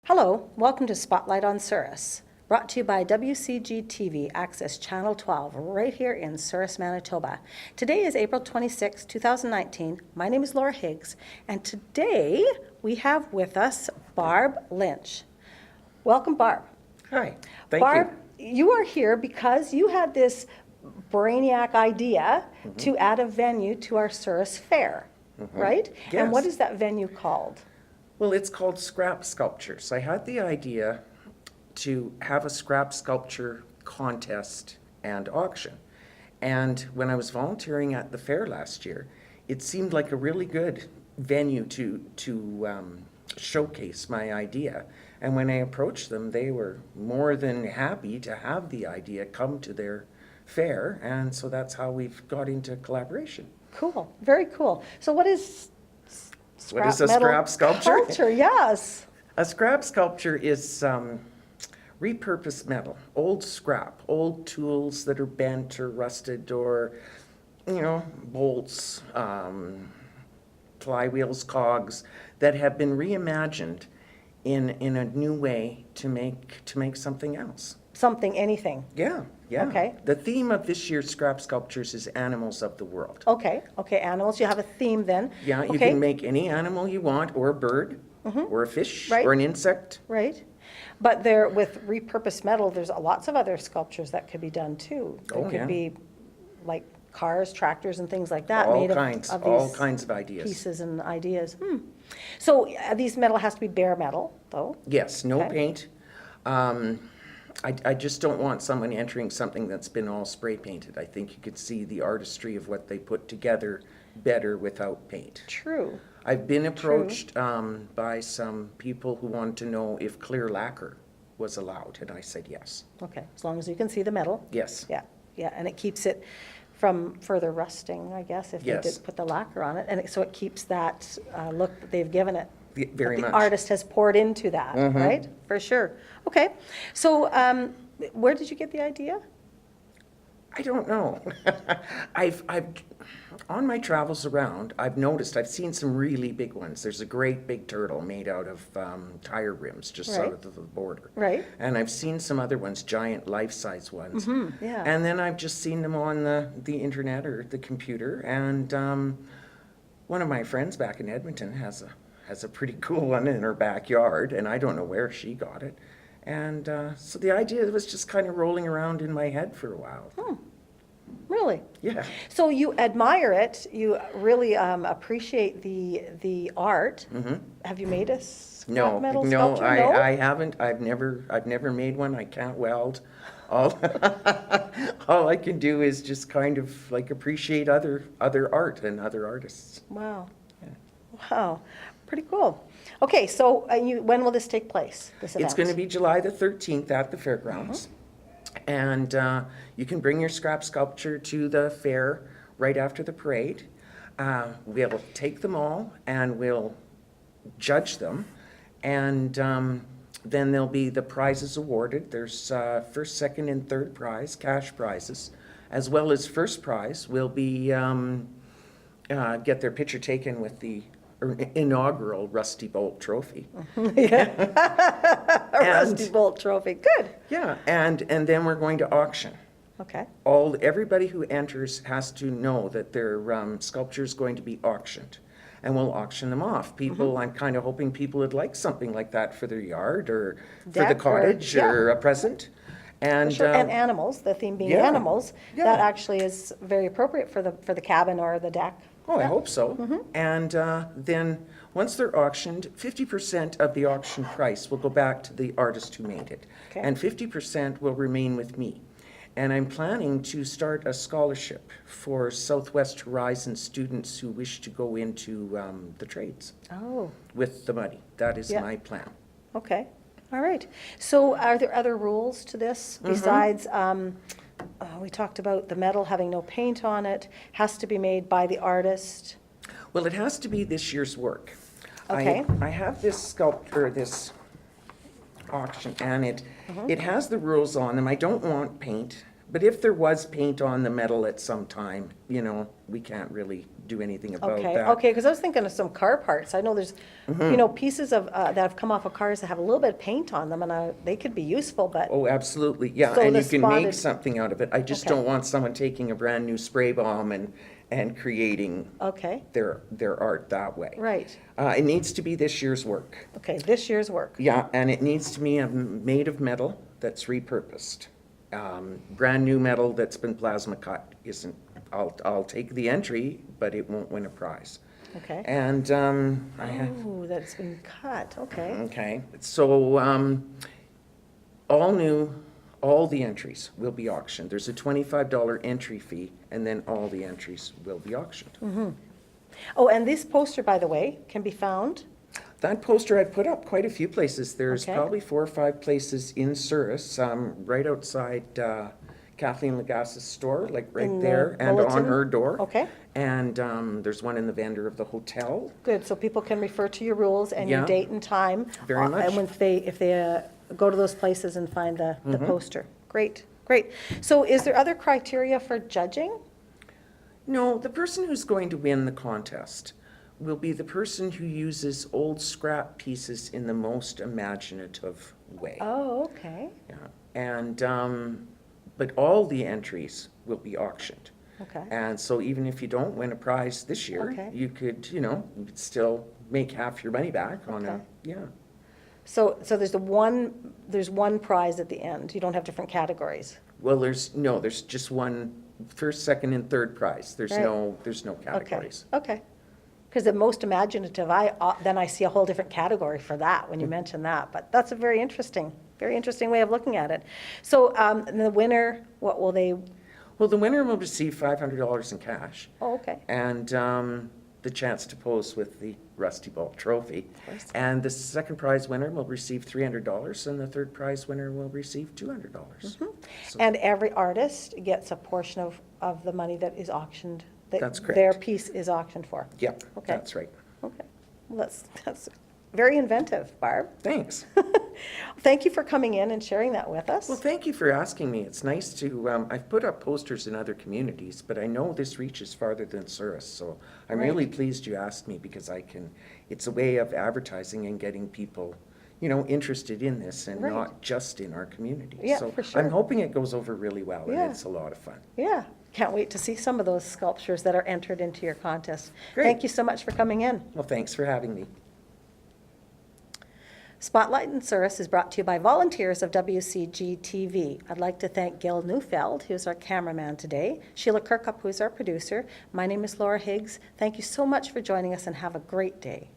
Hello, welcome to Spotlight on Souris, brought to you by WCG-TV Access Channel 12, right here in Souris, Manitoba. Today is April 26, 2019. My name is Laura Higgs, and today we have with us Barb Lynch. Welcome, Barb. Hi, thank Barb, you. you are here because you had this brainiac idea to add a venue to our Souris Fair, right? Yes. And what is that venue called? Well, it's called Scrap Sculptures. I had the idea to have a scrap sculpture contest and auction. And when I was volunteering at the fair last year, it seemed like a really good venue to showcase my idea. And when I approached them, they were more than happy to have the idea come to their fair. And so that's how we've got into collaboration. Cool, very cool. So what is What is a metal scrap sculpture? Yes. A scrap sculpture is repurposed metal, old scrap, old tools that are bent or rusted, or, bolts, flywheels, cogs, that have been reimagined in a new way to make something else. Anything. Yeah. Okay. The theme of this year's scrap sculptures is animals of the world. Okay, animals. You have a theme then. Yeah, you Okay. can make any animal you want, or a bird, or a fish, Right. or an insect. Right. But there, with repurposed metal, there's lots of other sculptures that could be done too. There Oh, could yeah. be like cars, tractors, and things like that All made kinds, of all these kinds of ideas. pieces and ideas. So these metal has to be bare metal, though. Yes, no Okay. paint. I just don't want someone entering something that's been all spray painted. I think you could see the artistry of what they put together better without paint. True. I've been approached by some people who wanted to know if clear lacquer was allowed, and I said yes. Okay, as long as you can see the metal. Yes. Yeah, and it keeps it from further rusting, I guess, if they Yes. did put the lacquer on it. And so it keeps that look that they've given it. Very that much. the artist has poured into that, right? For sure. Okay, so where did you get the idea? I don't know. I've on my travels around, I've seen some really big ones. There's a great big turtle made out of tire rims just Right. south of the border. Right. And I've seen some other ones, giant life-size ones. Yeah. And then I've just seen them on the internet or the computer. And one of my friends back in Edmonton has a pretty cool one in her backyard, and I don't know where she got it. And so the idea was just kind of rolling around in my head for a while. Really? Yeah. So you admire it, you really appreciate the art. Have you made a scrap metal sculpture? I haven't. I've never made one. I can't weld. All I can do is just kind of like appreciate other art and other artists. Wow. Wow, pretty cool. Okay, so when will this take place, this event? It's going to be July the 13th at the fairgrounds. And you can bring your scrap sculpture to the fair right after the parade. We'll take them all and we'll judge them. And then there'll be the prizes awarded. There's first, second, and third prize, cash prizes, as well as first prize will be get their picture taken with the inaugural Rusty Bolt Trophy. A Rusty Bolt Trophy, good. Yeah, and then we're going to auction. Okay, Everybody who enters has to know that their sculpture is going to be auctioned, and we'll auction them off. I'm kind of hoping people would like something like that for their yard or for the Deck or- cottage yeah. or a present. And sure, and animals, the theme being yeah, animals, yeah. that actually is very appropriate for the cabin or the deck. I hope so. And then once they're auctioned, 50% of the auction price will go back to the artist who made it, Okay. and 50% will remain with me. And I'm planning to start a scholarship for Southwest Horizon students who wish to go into the trades Oh, with the money. That is Yeah. my plan. okay, all right. So are there other rules to this besides, we talked about the metal having no paint on it, has to be made by the artist? Well, it has to be this year's work. Okay. I have this sculpture, this auction, and it has the rules on them. I don't want paint, But if there was paint on the metal at some time, you know, we can't really do anything about Okay, that. okay, because I was thinking of some car parts. I know there's, you know, pieces of, that have come off of cars that have a little bit of paint on them, and they could be useful, but, Oh, absolutely, yeah, So and the you can make spotted- something out of it. I just Okay. don't want someone taking a brand-new spray bomb and creating okay, their art that way. right. It needs to be this year's work. Okay, this year's work. Yeah, and it needs to be made of metal that's repurposed. Brand-new metal that's been plasma cut isn't, I'll take the entry, but it won't win a prize. Okay. And I have, Oh, that's been cut, okay. okay, so all new, all the entries will be auctioned. There's a $25 entry fee, and then all the entries will be auctioned. Oh, and this poster, by the way, can be found, That poster I've put up quite a few places. There's Okay. probably 4 or 5 places in Souris, right outside Kathleen Lagass's store, like right In the there, and on bulletin? her door. Okay. And there's one in the vendor of the hotel. good, so people can refer to your rules and your Yeah. date and time. Very much. And if they go to those places and find the Mm-hmm. poster. Great, great. So is there other criteria for judging? No, the person who's going to win the contest will be the person who uses old scrap pieces in the most imaginative way. Oh, okay, Yeah. And, but all the entries will be auctioned. okay. And so even if you don't win a prize this year, Okay. you could, you know, you'd still make half your money back on a, Okay. yeah. So there's one prize at the end. You don't have different categories. Well, there's just one first, second, and third prize. There's Right. no Okay, categories. okay. Because the most imaginative, then I see a whole different category for that when you mention that. But that's a very interesting way of looking at it. So and the winner, what will they, Well, the winner will receive $500 in cash oh, okay. and the chance to pose with the Rusty Ball Trophy. course. And the second prize winner will receive $300 and the third prize winner will receive $200. So And every artist gets a portion of the money that is auctioned, that That's correct. their piece is auctioned for. Yep, Okay. that's right. Okay. Well, that's very inventive, Barb. Thanks. Thank you for coming in and sharing that with us. Well, thank you for asking me. It's nice to, I've put up posters in other communities, but I know this reaches farther than Souris, so I'm really pleased you asked me because it's a way of advertising and getting people, you know, interested in this and Right. not just in our community. Yeah, So for sure. I'm hoping it goes over really well Yeah. and it's a lot of fun. Yeah, can't wait to see some of those sculptures that are entered into your contest. Great. Thank you so much for coming in. Well, thanks for having me. Spotlight in Souris is brought to you by volunteers of WCG-TV. I'd like to thank Gil Neufeld, who's our cameraman today, Sheila Kirkup, who's our producer. My name is Laura Higgs. Thank you so much for joining us and have a great day.